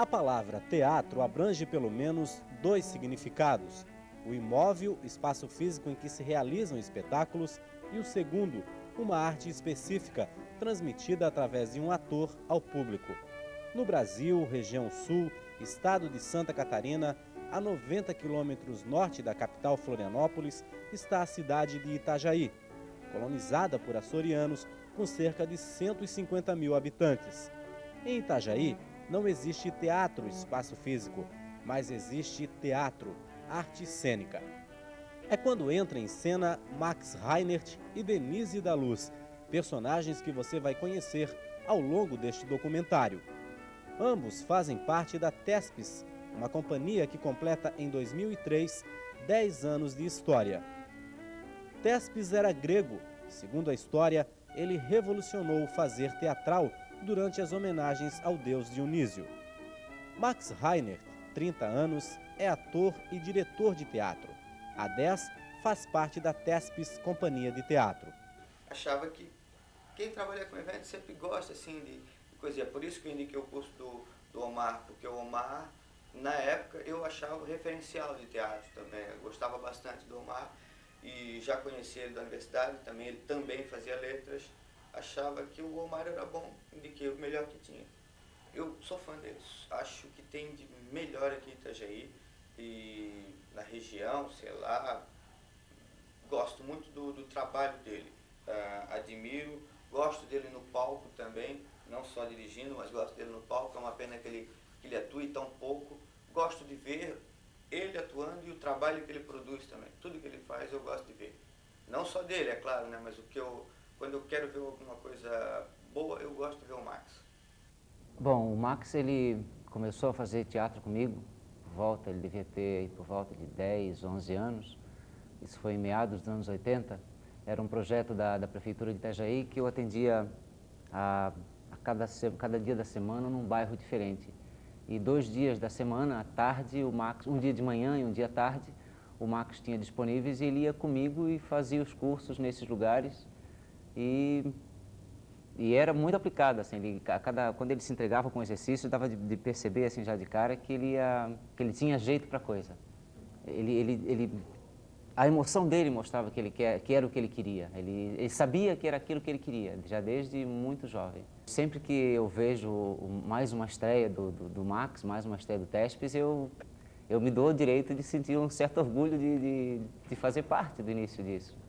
A palavra teatro abrange pelo menos dois significados. O imóvel, espaço físico em que se realizam espetáculos, e o segundo, uma arte específica, transmitida através de um ator ao público. No Brasil, região sul, estado de Santa Catarina, a 90 quilômetros norte da capital Florianópolis, está a cidade de Itajaí, colonizada por açorianos com cerca de 150 mil habitantes. Em Itajaí, não existe teatro, espaço físico, mas existe teatro, arte cênica. É quando entra em cena Max Reinert e Denise da Luz, personagens que você vai conhecer ao longo deste documentário. Ambos fazem parte da Thespis, uma companhia que completa em 2003 10 anos de história. Thespis era grego. Segundo a história, ele revolucionou o fazer teatral durante as homenagens ao deus Dionísio. Max Reinert, 30 anos, é ator e diretor de teatro. Há 10, faz parte da Thespis Companhia de Teatro. Achava que quem trabalha com eventos sempre gosta assim, de coisa. É por isso que eu indiquei o curso do Omar, porque o Omar, na época, eu achava o referencial de teatro também. Eu gostava bastante do Omar e já conhecia ele da universidade, também ele também fazia letras. Achava que o Omar era bom, indiquei o melhor que tinha. Eu sou fã deles, acho que tem de melhor aqui em Itajaí e na região, sei lá. Gosto muito do trabalho dele, admiro, gosto dele no palco também, não só dirigindo, mas gosto dele no palco. É uma pena que ele atue tão pouco. Gosto de ver ele atuando e o trabalho que ele produz também. Tudo que ele faz eu gosto de ver. Não só dele, é claro, né? Mas quando eu quero ver alguma coisa boa, eu gosto de ver o Max. Bom, o Max, ele começou a fazer teatro comigo, ele devia ter por volta de 10, 11 anos. Isso foi em meados dos anos 80. Era um projeto da Prefeitura de Itajaí que eu atendia a cada dia da semana num bairro diferente. E 2 dias da semana, à tarde, o Max, um dia de manhã e um dia à tarde, o Max tinha disponíveis e ele ia comigo e fazia os cursos nesses lugares. E era muito aplicado, assim, quando ele se entregava com o exercício, dava de perceber, assim, já de cara, que ele tinha jeito para a coisa. A emoção dele mostrava que era o que ele queria. Ele sabia que era aquilo que ele queria, já desde muito jovem. Sempre que eu vejo mais uma estreia do Max, mais uma estreia do Thespis, eu me dou o direito de sentir um certo orgulho de fazer parte do início disso.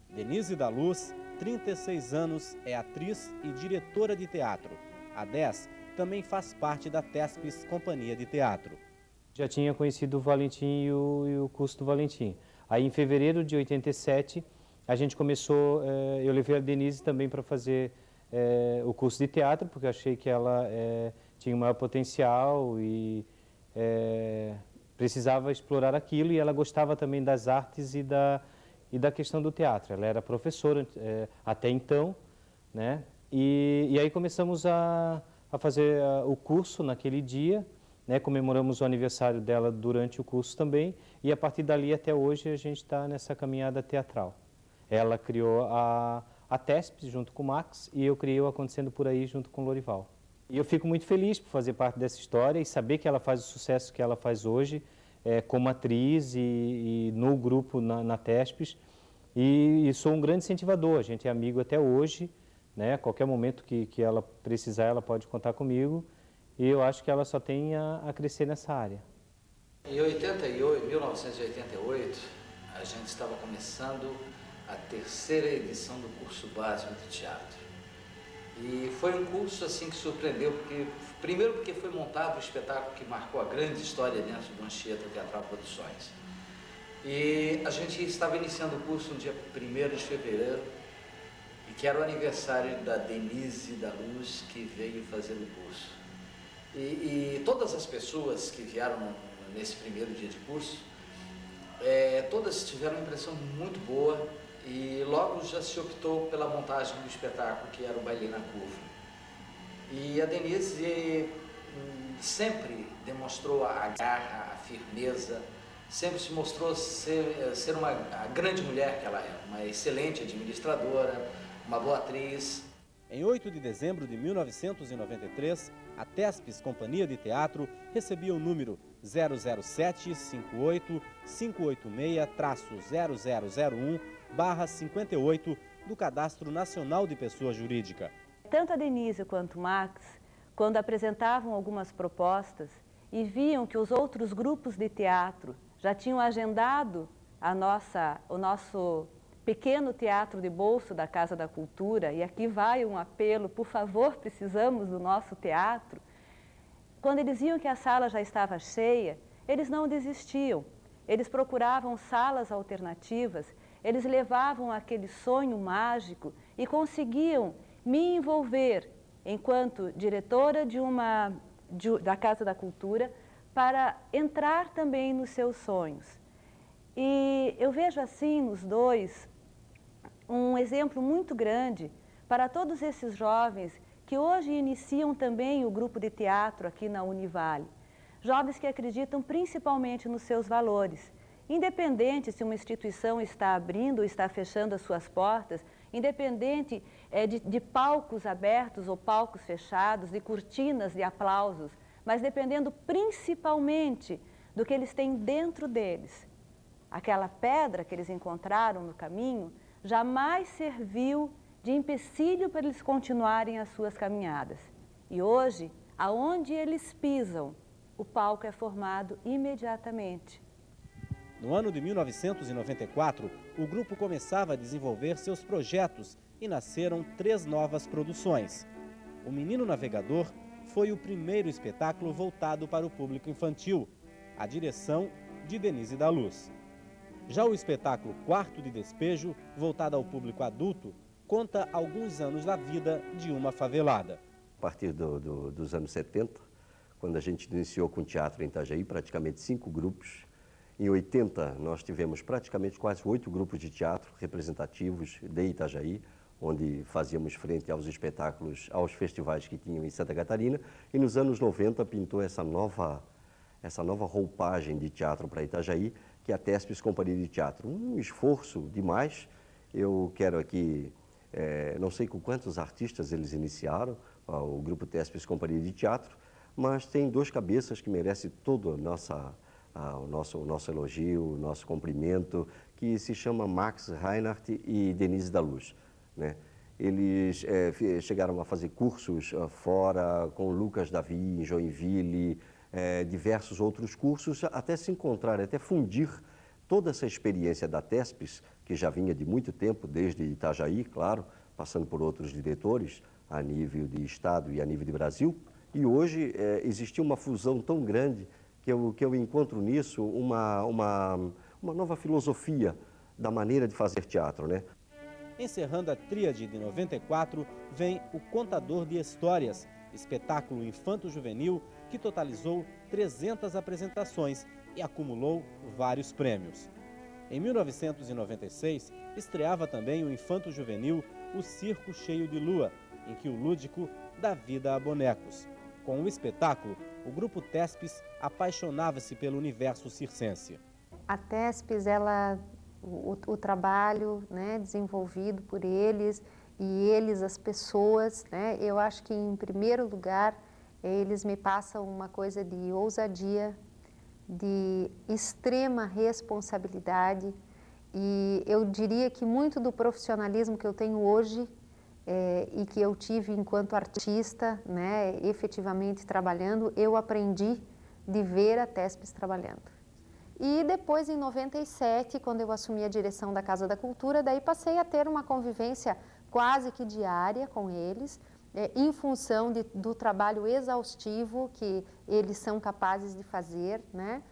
Denise da Luz, 36 anos, é atriz e diretora de teatro. Há 10, também faz parte da Thespis Companhia de Teatro. Já tinha conhecido o Valentim e o curso do Valentim. Aí, em fevereiro de 87, a gente começou, eu levei a Denise também para fazer o curso de teatro, porque eu achei que ela tinha um maior potencial e precisava explorar aquilo, e ela gostava também das artes e da questão do teatro. Ela era professora até então, né? E aí começamos a fazer o curso naquele dia, né? Comemoramos o aniversário dela durante o curso também, e a partir dali até hoje a gente está nessa caminhada teatral. Ela criou a Thespis junto com o Max e eu criei o Acontecendo Por Aí junto com o Lorival. E eu fico muito feliz por fazer parte dessa história e saber que ela faz o sucesso que ela faz hoje, como atriz e no grupo na Thespis. E sou um grande incentivador, a gente é amigo até hoje, né? A qualquer momento que ela precisar, ela pode contar comigo. E eu acho que ela só tem a crescer nessa área. Em 1988, a gente estava começando a 3ª edição do curso básico de teatro. E foi um curso assim que surpreendeu, primeiro porque foi montado um espetáculo que marcou a grande história dentro do Anchieta Teatral Produções. E a gente estava iniciando o curso no dia 1º de fevereiro, e que era o aniversário da Denise da Luz, que veio fazer o curso. E todas as pessoas que vieram nesse primeiro dia de curso, todas tiveram uma impressão muito boa, e logo já se optou pela montagem do espetáculo, que era o Baile na Curva. E a Denise sempre demonstrou a garra, a firmeza, sempre se mostrou ser a grande mulher que ela é, uma excelente administradora, uma boa atriz. Em 8 de dezembro de 1993, a Tespes Companhia de Teatro recebia o número 00758-586-0001/58 do Cadastro Nacional de Pessoa Jurídica. Tanto a Denise quanto o Max, quando apresentavam algumas propostas e viam que os outros grupos de teatro já tinham agendado o nosso pequeno teatro de bolso da Casa da Cultura, e aqui vai um apelo, por favor, precisamos do nosso teatro. Quando eles viam que a sala já estava cheia, eles não desistiam. Eles procuravam salas alternativas, eles levavam aquele sonho mágico e conseguiam me envolver enquanto diretora da Casa da Cultura para entrar também nos seus sonhos. E eu vejo assim nos dois um exemplo muito grande para todos esses jovens que hoje iniciam também o grupo de teatro aqui na Univale. Jovens que acreditam principalmente nos seus valores. Independente se uma instituição está abrindo ou está fechando as suas portas, independente de palcos abertos ou palcos fechados, de cortinas de aplausos, mas dependendo principalmente do que eles têm dentro deles. Aquela pedra que eles encontraram no caminho jamais serviu de empecilho para eles continuarem as suas caminhadas. E hoje, aonde eles pisam, o palco é formado imediatamente. No ano de 1994, o grupo começava a desenvolver seus projetos e nasceram 3 novas produções. O Menino Navegador foi o primeiro espetáculo voltado para o público infantil, a direção de Denise da Luz. Já o espetáculo Quarto de Despejo, voltado ao público adulto, conta alguns anos da vida de uma favelada. A partir dos anos 70, quando a gente iniciou com teatro em Itajaí, praticamente 5 grupos. Em 80, nós tivemos praticamente quase 8 grupos de teatro representativos de Itajaí, onde fazíamos frente aos espetáculos, aos festivais que tinham em Santa Catarina. E nos anos 90 pintou essa nova roupagem de teatro para Itajaí, que é a Tespes Companhia de Teatro. Um esforço demais. Eu quero aqui, não sei com quantos artistas eles iniciaram, o grupo Tespes Companhia de Teatro, mas tem 2 cabeças que merecem todo o nosso elogio, o nosso cumprimento, que se chama Max Reinhardt e Denise da Luz, né? Eles chegaram a fazer cursos fora com Lucas Davi, em Joinville, diversos outros cursos, até se encontrar, até fundir toda essa experiência da Tespes, que já vinha de muito tempo, desde Itajaí, claro, passando por outros diretores, a nível de Estado e a nível de Brasil. E hoje existiu uma fusão tão grande que eu encontro nisso uma nova filosofia da maneira de fazer teatro, né? Encerrando a tríade de 94, vem O Contador de Histórias, espetáculo infanto-juvenil que totalizou 300 apresentações e acumulou vários prêmios. Em 1996, estreava também o infanto-juvenil O Circo Cheio de Lua, em que o lúdico dá vida a bonecos. Com o espetáculo, o grupo Tespes apaixonava-se pelo universo circense. A Tespes, o trabalho, né, desenvolvido por eles e eles, as pessoas, né, eu acho que em primeiro lugar eles me passam uma coisa de ousadia, de extrema responsabilidade, e eu diria que muito do profissionalismo que eu tenho hoje e que eu tive enquanto artista, né, efetivamente trabalhando, eu aprendi de ver a Tespes trabalhando. E depois, em 97, quando eu assumi a direção da Casa da Cultura, daí passei a ter uma convivência quase que diária com eles, em função do trabalho exaustivo que eles são capazes de fazer, né?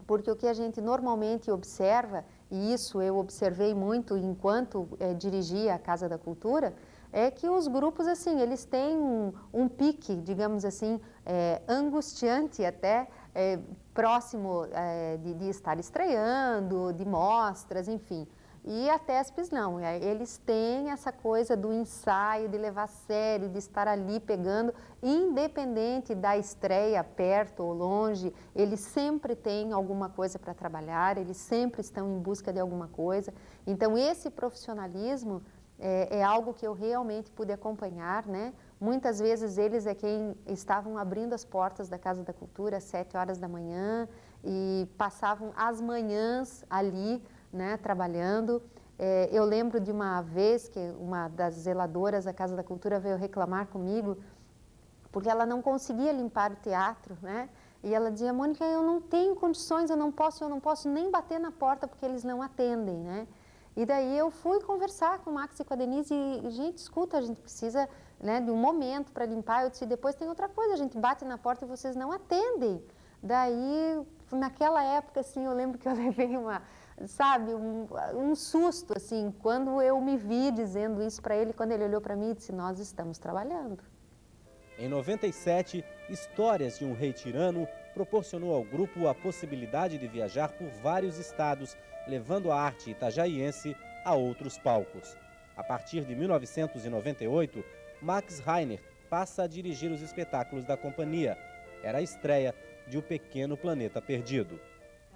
Porque o que a gente normalmente observa, e isso eu observei muito enquanto dirigia a Casa da Cultura, é que os grupos, assim, eles têm um pique, digamos assim, angustiante até, próximo de estar estreando, de mostras, enfim. E a Tespes não, eles têm essa coisa do ensaio, de levar a sério, de estar ali pegando, independente da estreia, perto ou longe, eles sempre têm alguma coisa para trabalhar, eles sempre estão em busca de alguma coisa. Então, esse profissionalismo é algo que eu realmente pude acompanhar, né? Muitas vezes eles é quem estavam abrindo as portas da Casa da Cultura às 7 horas da manhã e passavam as manhãs ali, né, trabalhando. Eu lembro de uma vez que uma das zeladoras da Casa da Cultura veio reclamar comigo porque ela não conseguia limpar o teatro, né? E ela dizia: Mônica, eu não tenho condições, eu não posso nem bater na porta porque eles não atendem, né? E daí eu fui conversar com o Max e com a Denise e, gente, escuta, a gente precisa, né, de um momento para limpar. Eu disse: depois tem outra coisa, a gente bate na porta e vocês não atendem. Daí, naquela época, assim, eu lembro que eu levei um susto, assim, quando eu me vi dizendo isso para ele, quando ele olhou para mim e disse: nós estamos trabalhando. Em 97, Histórias de um Rei Tirano proporcionou ao grupo a possibilidade de viajar por vários estados, levando a arte itajaiense a outros palcos. A partir de 1998, Max Reiner passa a dirigir os espetáculos da companhia. Era a estreia de O Pequeno Planeta Perdido.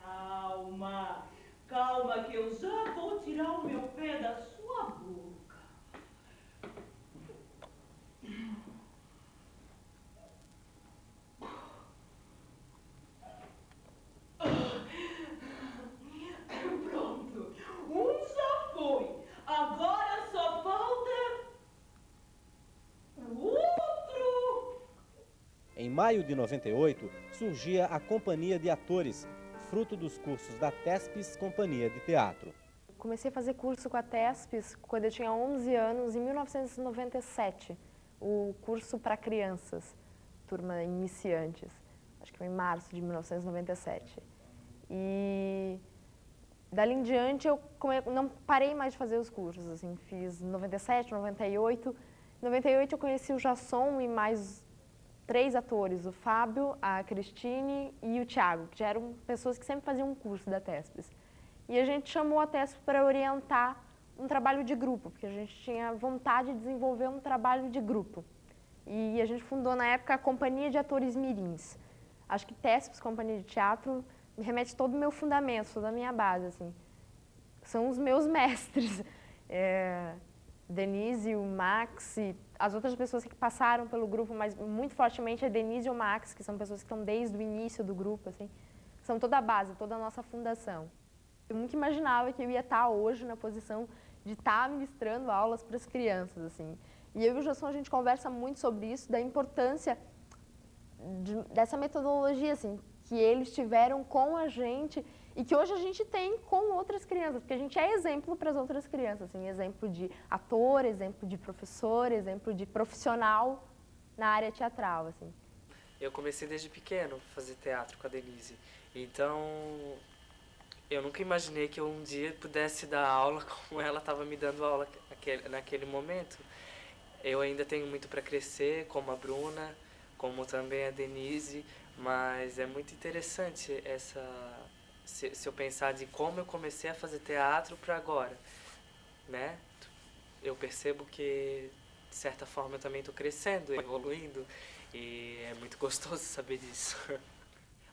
Calma, calma que eu já vou tirar o meu pé da sua boca. Pronto, um já foi. Agora só falta o outro. Em maio de 98, surgia a Companhia de Atores, fruto dos cursos da TESPES Companhia de Teatro. Comecei a fazer curso com a TESPES quando eu tinha 11 anos, em 1997, o curso para crianças, turma iniciantes, acho que foi em março de 1997. E dali em diante eu não parei mais de fazer os cursos, assim, fiz 97, 98. Em 98 eu conheci o Jasson e mais 3 atores, o Fábio, a Cristine e o Thiago, que já eram pessoas que sempre faziam um curso da TESPES. E a gente chamou a TESPES para orientar um trabalho de grupo, porque a gente tinha vontade de desenvolver um trabalho de grupo. E a gente fundou na época a Companhia de Atores Mirins. Acho que TESPES, Companhia de Teatro, me remete todo o meu fundamento, toda a minha base, assim. São os meus mestres. Denise, o Max e as outras pessoas que passaram pelo grupo, mas muito fortemente a Denise e o Max, que são pessoas que estão desde o início do grupo, assim, são toda a base, toda a nossa fundação. Eu nunca imaginava que eu ia estar hoje na posição de estar ministrando aulas para as crianças, assim. E eu e o Jasson, a gente conversa muito sobre isso, da importância dessa metodologia, assim, que eles tiveram com a gente e que hoje a gente tem com outras crianças, porque a gente é exemplo para as outras crianças, assim, exemplo de ator, exemplo de professor, exemplo de profissional na área teatral, assim. Eu comecei desde pequeno a fazer teatro com a Denise, então eu nunca imaginei que eu um dia pudesse dar aula como ela estava me dando aula naquele momento. Eu ainda tenho muito para crescer, como a Bruna, como também a Denise, mas é muito interessante se eu pensar de como eu comecei a fazer teatro para agora, né? Eu percebo que, de certa forma, eu também estou crescendo, evoluindo, e é muito gostoso saber disso.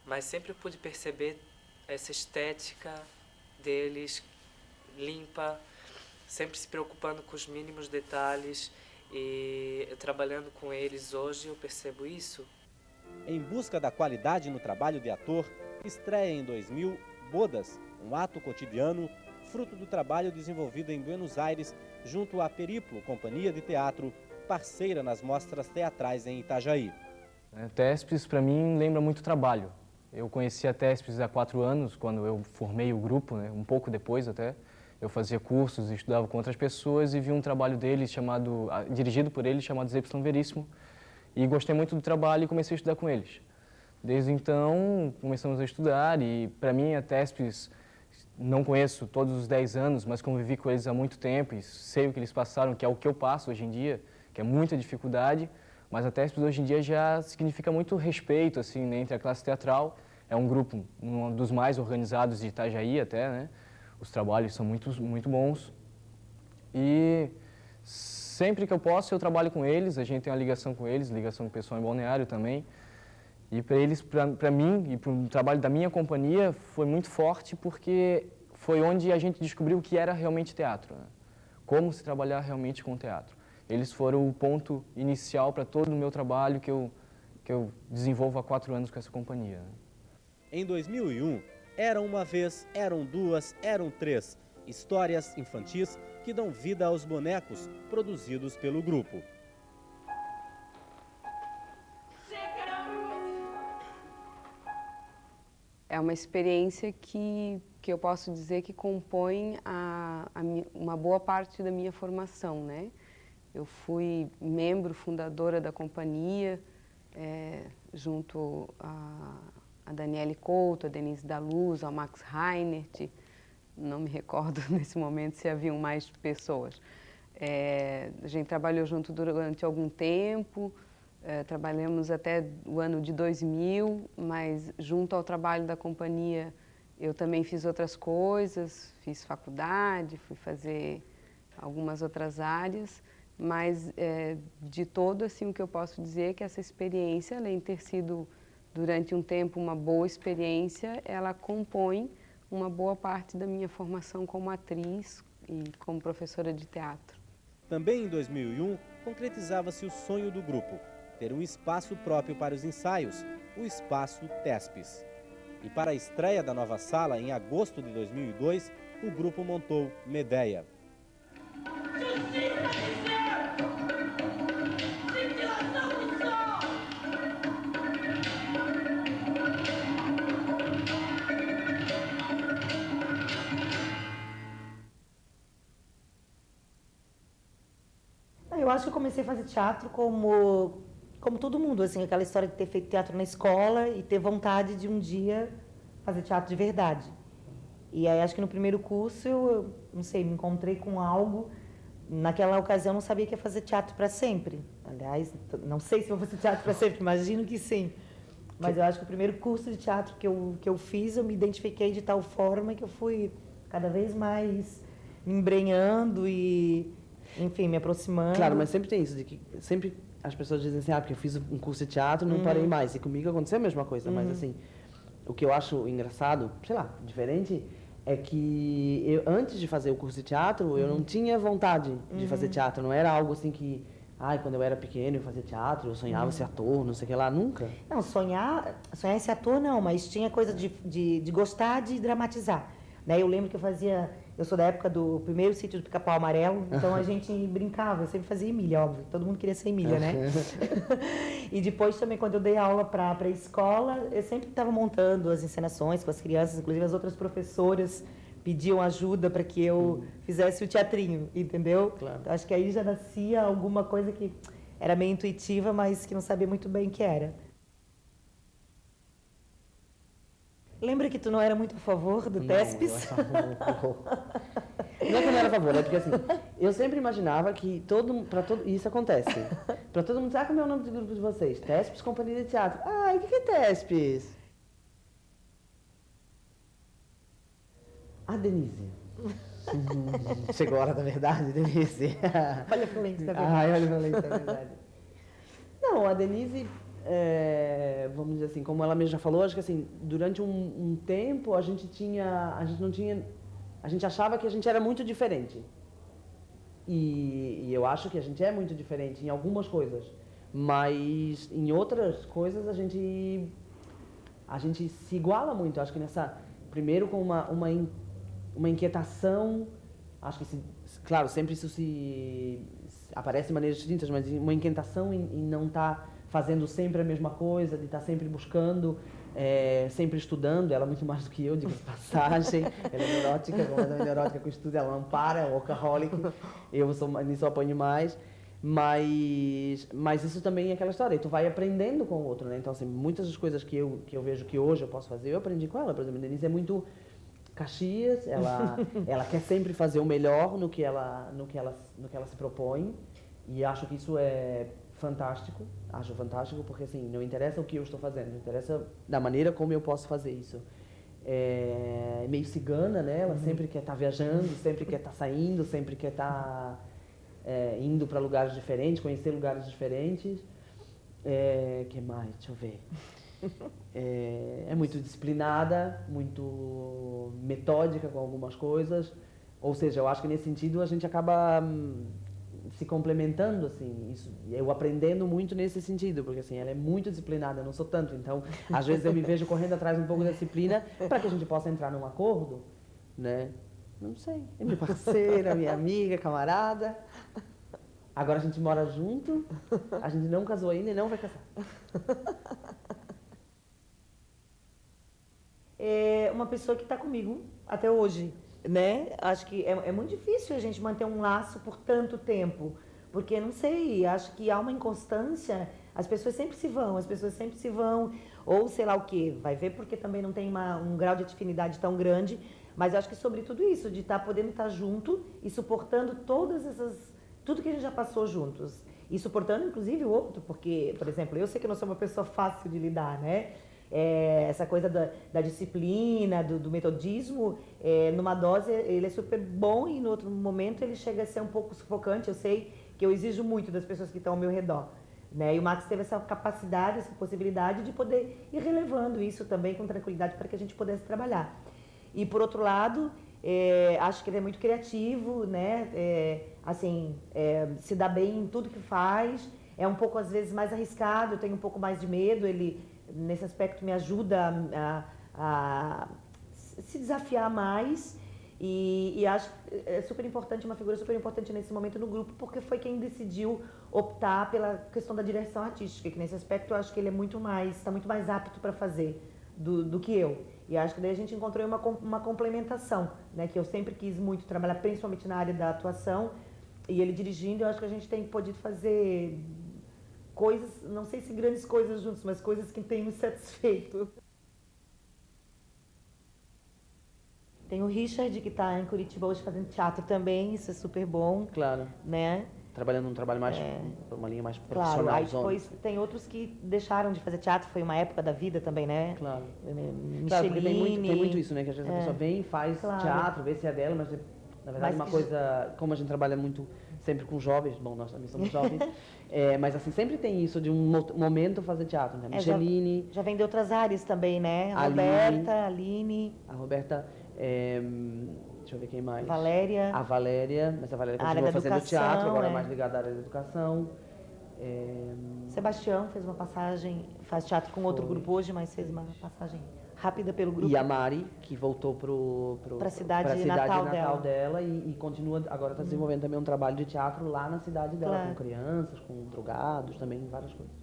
Mas sempre eu pude perceber essa estética deles, limpa, sempre se preocupando com os mínimos detalhes, e trabalhando com eles hoje eu percebo isso. Em busca da qualidade no trabalho de ator, estreia em 2000 Bodas, um ato cotidiano, fruto do trabalho desenvolvido em Buenos Aires junto à Periplo Companhia de Teatro, parceira nas mostras teatrais em Itajaí. A TESPES, para mim, lembra muito trabalho. Eu conheci a TESPES há 4 anos, quando eu formei o grupo, né, um pouco depois até. Eu fazia cursos, estudava com outras pessoas e vi um trabalho deles dirigido por eles, chamado Y Veríssimo. E gostei muito do trabalho e comecei a estudar com eles. Desde então, começamos a estudar e, para mim, a TESPES, não conheço todos os 10 anos, mas convivi com eles há muito tempo e sei o que eles passaram, que é o que eu passo hoje em dia, que é muita dificuldade, mas a TESPES hoje em dia já significa muito respeito, assim, né, entre a classe teatral. É um grupo, um dos mais organizados de Itajaí até, né? Os trabalhos são muito bons. E sempre que eu posso, eu trabalho com eles, a gente tem uma ligação com eles, ligação com o pessoal em Balneário também. E para eles, para mim e para o trabalho da minha companhia, foi muito forte porque foi onde a gente descobriu o que era realmente teatro, né? Como se trabalhar realmente com teatro. eles foram o ponto inicial para todo o meu trabalho que eu desenvolvo há 4 anos com essa companhia. Em 2001, Era uma vez, eram duas, eram três. Histórias infantis que dão vida aos bonecos produzidos pelo grupo. É uma experiência que eu posso dizer que compõe uma boa parte da minha formação, né? Eu fui membro fundadora da companhia, junto a Daniele Couto, a Denise da Luz, ao Max Reinert. Não me recordo nesse momento se haviam mais pessoas. A gente trabalhou junto durante algum tempo, trabalhamos até o ano de 2000, mas junto ao trabalho da companhia eu também fiz outras coisas, fiz faculdade, fui fazer algumas outras áreas, mas de todo assim, o que eu posso dizer é que essa experiência, além de ter sido durante um tempo uma boa experiência, ela compõe uma boa parte da minha formação como atriz e como professora de teatro. Também em 2001, concretizava-se o sonho do grupo, ter um espaço próprio para os ensaios, o Espaço Tespes. E para a estreia da nova sala, em agosto de 2002, o grupo montou Medeia. Eu acho que eu comecei a fazer teatro como todo mundo, assim, aquela história de ter feito teatro na escola e ter vontade de um dia fazer teatro de verdade. E aí acho que no primeiro curso eu não sei, me encontrei com algo. Naquela ocasião eu não sabia que ia fazer teatro para sempre. Aliás, não sei se vou fazer teatro para sempre, imagino que sim. Mas eu acho que o primeiro curso de teatro que eu fiz, eu me identifiquei de tal forma que eu fui cada vez mais me embrenhando e, enfim, me aproximando. Claro, mas sempre tem isso, de que sempre as pessoas dizem assim, porque eu fiz um curso de teatro, não parei mais. E comigo aconteceu a mesma coisa, mas assim, o que eu acho engraçado, sei lá, diferente, é que eu, antes de fazer o curso de teatro, eu não tinha vontade de fazer teatro. Não era algo assim que, quando eu era pequeno eu fazia teatro, eu sonhava ser ator, não sei o que lá, nunca. Não, sonhar ser ator não, mas tinha coisa de gostar de dramatizar. Né? Eu lembro que eu sou da época do primeiro Sítio do Pica-Pau Amarelo, então a gente brincava, eu sempre fazia Emília, óbvio, todo mundo queria ser Emília, né? E depois também, quando eu dei aula para a escola, eu sempre estava montando as encenações com as crianças, inclusive as outras professoras pediam ajuda para que eu fizesse o teatrinho, entendeu? Claro. Então, acho que aí já nascia alguma coisa que era meio intuitiva, mas que não sabia muito bem o que era. Lembra que tu não era muito a favor do Tespes? Não é que eu não era a favor, é porque assim, eu sempre imaginava que isso acontece. Para todo mundo dizer, como é o nome do grupo de vocês? Tespes Companhia de Teatro. E o que é Tespes? Denise. Chegou a hora da verdade, Denise. Olha pra lente da verdade. Olha pra lente da verdade. Não, a Denise... vamos dizer assim, como ela mesma já falou, acho que assim, durante um tempo a gente achava que a gente era muito diferente. E eu acho que a gente é muito diferente em algumas coisas, mas em outras coisas a gente se iguala muito. Acho que primeiro com uma inquietação, acho que claro, sempre isso aparece de maneiras distintas, mas uma inquietação em não estar fazendo sempre a mesma coisa, de estar sempre buscando, sempre estudando. Ela muito mais do que eu, digo passagem. Ela é neurótica, ela é neurótica com estudo, ela não para, é workaholic. Nisso eu apanho mais. Mas isso também é aquela história, e tu vai aprendendo com o outro, né? Então, assim, muitas das coisas que eu vejo que hoje eu posso fazer, eu aprendi com ela. Por exemplo, a Denise é muito Caxias, ela quer sempre fazer o melhor no que ela se propõe, e acho que isso é fantástico, porque assim, não interessa o que eu estou fazendo, interessa da maneira como eu posso fazer isso. É meio cigana, né? Ela sempre quer estar viajando, sempre quer estar saindo, sempre quer estar indo para lugares diferentes, conhecer lugares diferentes. Que mais? Deixa eu ver. É muito disciplinada, muito metódica com algumas coisas, ou seja, eu acho que nesse sentido a gente acaba se complementando, assim, isso, eu aprendendo muito nesse sentido, porque assim, ela é muito disciplinada, eu não sou tanto, então às vezes eu me vejo correndo atrás um pouco da disciplina para que a gente possa entrar num acordo, né? Não sei, é minha parceira, minha amiga, camarada. Agora a gente mora junto, a gente não casou ainda e não vai casar. É uma pessoa que está comigo até hoje, né? Acho que é muito difícil a gente manter um laço por tanto tempo, porque, não sei, acho que há uma inconstância, as pessoas sempre se vão, ou sei lá o quê, vai ver porque também não tem um grau de afinidade tão grande, mas acho que sobre tudo isso, de podendo estar junto e suportando tudo que a gente já passou juntos, e suportando inclusive o outro, porque, por exemplo, eu sei que eu não sou uma pessoa fácil de lidar, né? Essa coisa da disciplina, do metodismo, numa dose ele é super bom e no outro momento ele chega a ser um pouco sufocante. Eu sei que eu exijo muito das pessoas que estão ao meu redor, né? E o Max teve essa capacidade, essa possibilidade de poder ir relevando isso também com tranquilidade para que a gente pudesse trabalhar. E por outro lado, acho que ele é muito criativo, né? Se dá bem em tudo que faz, é um pouco às vezes mais arriscado, eu tenho um pouco mais de medo, ele nesse aspecto me ajuda a se desafiar mais e acho que é super importante, uma figura super importante nesse momento no grupo, porque foi quem decidiu optar pela questão da direção artística, que nesse aspecto eu acho que ele está muito mais apto para fazer do que eu. E acho que daí a gente encontrou uma complementação, né, que eu sempre quis muito trabalhar, principalmente na área da atuação, e ele dirigindo, eu acho que a gente tem podido fazer coisas, não sei se grandes coisas juntos, mas coisas que têm me satisfeito. Tem o Richard, que está em Curitiba hoje fazendo teatro também, isso é super bom. Claro. Né? Trabalhando num trabalho mais, uma linha mais profissional. Claro, aí depois tem outros que deixaram de fazer teatro, foi uma época da vida também, né? Claro. Micheline. Claro, porque tem muito isso, né? Que às vezes a pessoa vem, faz teatro, vê se é dela, mas na verdade uma coisa, como a gente trabalha muito sempre com jovens, bom, nós também somos jovens, mas assim, sempre tem isso de um momento fazer teatro, né? Micheline. Já vem de outras áreas também, né? A Roberta, a Aline. A Roberta, deixa eu ver quem mais. Valéria. A Valéria, mas a Valéria continua fazendo teatro, agora mais ligada à área da educação. Sebastião fez uma passagem, faz teatro com outro grupo hoje, mas fez uma passagem rápida pelo grupo. E a Mari, que voltou para a cidade natal dela e continua, agora está desenvolvendo também um trabalho de teatro lá na cidade dela, com crianças, com drogados, também várias coisas.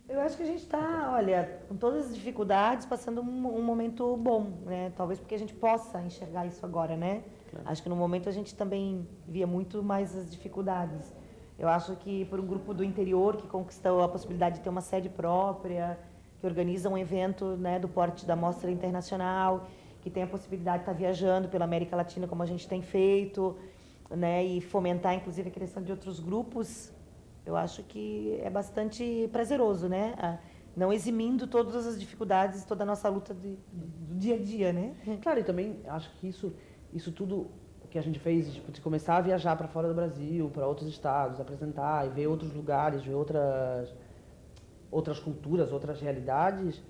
Eu acho que a gente está, olha, com todas as dificuldades, passando um momento bom, né? Talvez porque a gente possa enxergar isso agora, né? Claro. Acho que no momento a gente também via muito mais as dificuldades. Eu acho que por um grupo do interior que conquistou a possibilidade de ter uma sede própria, que organiza um evento, né, do porte da Mostra Internacional, que tem a possibilidade de estar viajando pela América Latina como a gente tem feito, né, e fomentar inclusive a criação de outros grupos, eu acho que é bastante prazeroso, né, não eximindo todas as dificuldades, toda a nossa luta do dia a dia, né. Claro, e também acho que isso tudo que a gente fez, tipo, de começar a viajar para fora do Brasil, para outros estados, apresentar e ver outros lugares, ver outras culturas, outras realidades,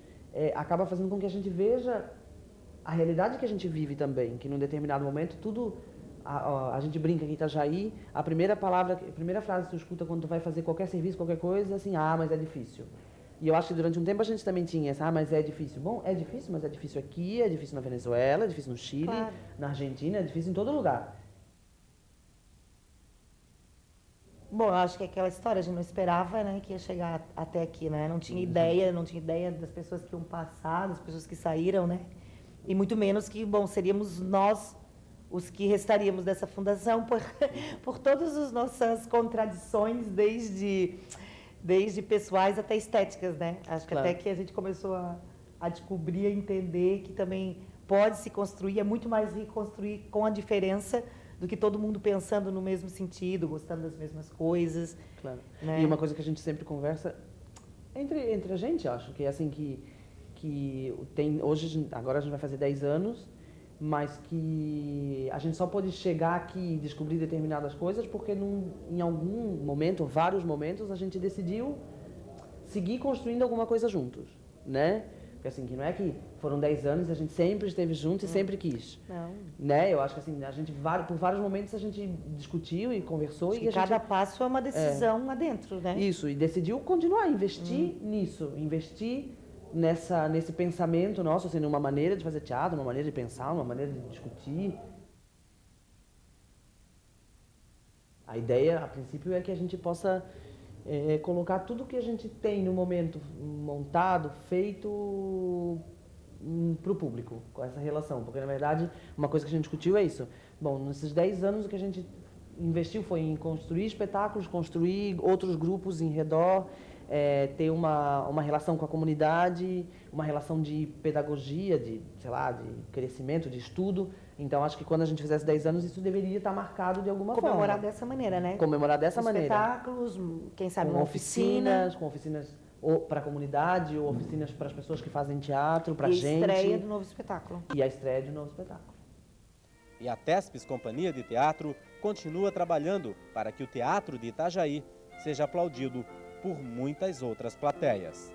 acaba fazendo com que a gente veja a realidade que a gente vive também, que num determinado momento tudo, a gente brinca aqui em Itajaí, a primeira frase que tu escuta quando tu vai fazer qualquer serviço, qualquer coisa, assim, mas é difícil. E eu acho que durante um tempo a gente também tinha essa, mas é difícil. Bom, é difícil, mas é difícil aqui, é difícil na Venezuela, é difícil no Chile, na Argentina, é difícil em todo lugar. Bom, eu acho que aquela história a gente não esperava, né, que ia chegar até aqui, né? Não tinha ideia das pessoas que iam passar, das pessoas que saíram, né? E muito menos que, bom, seríamos nós os que restaríamos dessa fundação por todas as nossas contradições, desde pessoais até estéticas, né? Acho que até que a gente começou a descobrir, a entender que também pode se construir, é muito mais reconstruir com a diferença do que todo mundo pensando no mesmo sentido, gostando das mesmas coisas. Claro. Né? E uma coisa que a gente sempre conversa entre a gente, acho, que é assim que tem hoje, agora a gente vai fazer 10 anos, mas que a gente só pode chegar aqui e descobrir determinadas coisas porque em algum momento, vários momentos, a gente decidiu seguir construindo alguma coisa juntos, né? Porque assim, que não é que foram 10 anos e a gente sempre esteve junto e sempre quis. Não. Né? Eu acho que assim, a gente, por vários momentos a gente discutiu e conversou. Acho E que a gente, cada passo é uma decisão adentro, né? Isso, e decidiu continuar, investir nisso, investir nesse pensamento nosso, assim, numa maneira de fazer teatro, numa maneira de pensar, numa maneira de discutir. A ideia, a princípio, é que a gente possa colocar tudo que a gente tem no momento montado, feito para o público, com essa relação. Porque, na verdade, uma coisa que a gente discutiu é isso. Bom, nesses 10 anos o que a gente investiu foi em construir espetáculos, construir outros grupos em redor, ter uma relação com a comunidade, uma relação de pedagogia, de, sei lá, de crescimento, de estudo. Então, acho que quando a gente fizesse 10 anos, isso deveria estar marcado de alguma forma. Comemorar dessa maneira, né? Comemorar dessa maneira. Espetáculos, quem sabe com uma oficina. Com oficinas para a comunidade, ou oficinas para as pessoas que fazem teatro, para a gente. E a estreia do novo espetáculo. E a estreia de um novo espetáculo. E a Tespes Companhia de Teatro continua trabalhando para que o Teatro de Itajaí seja aplaudido por muitas outras plateias.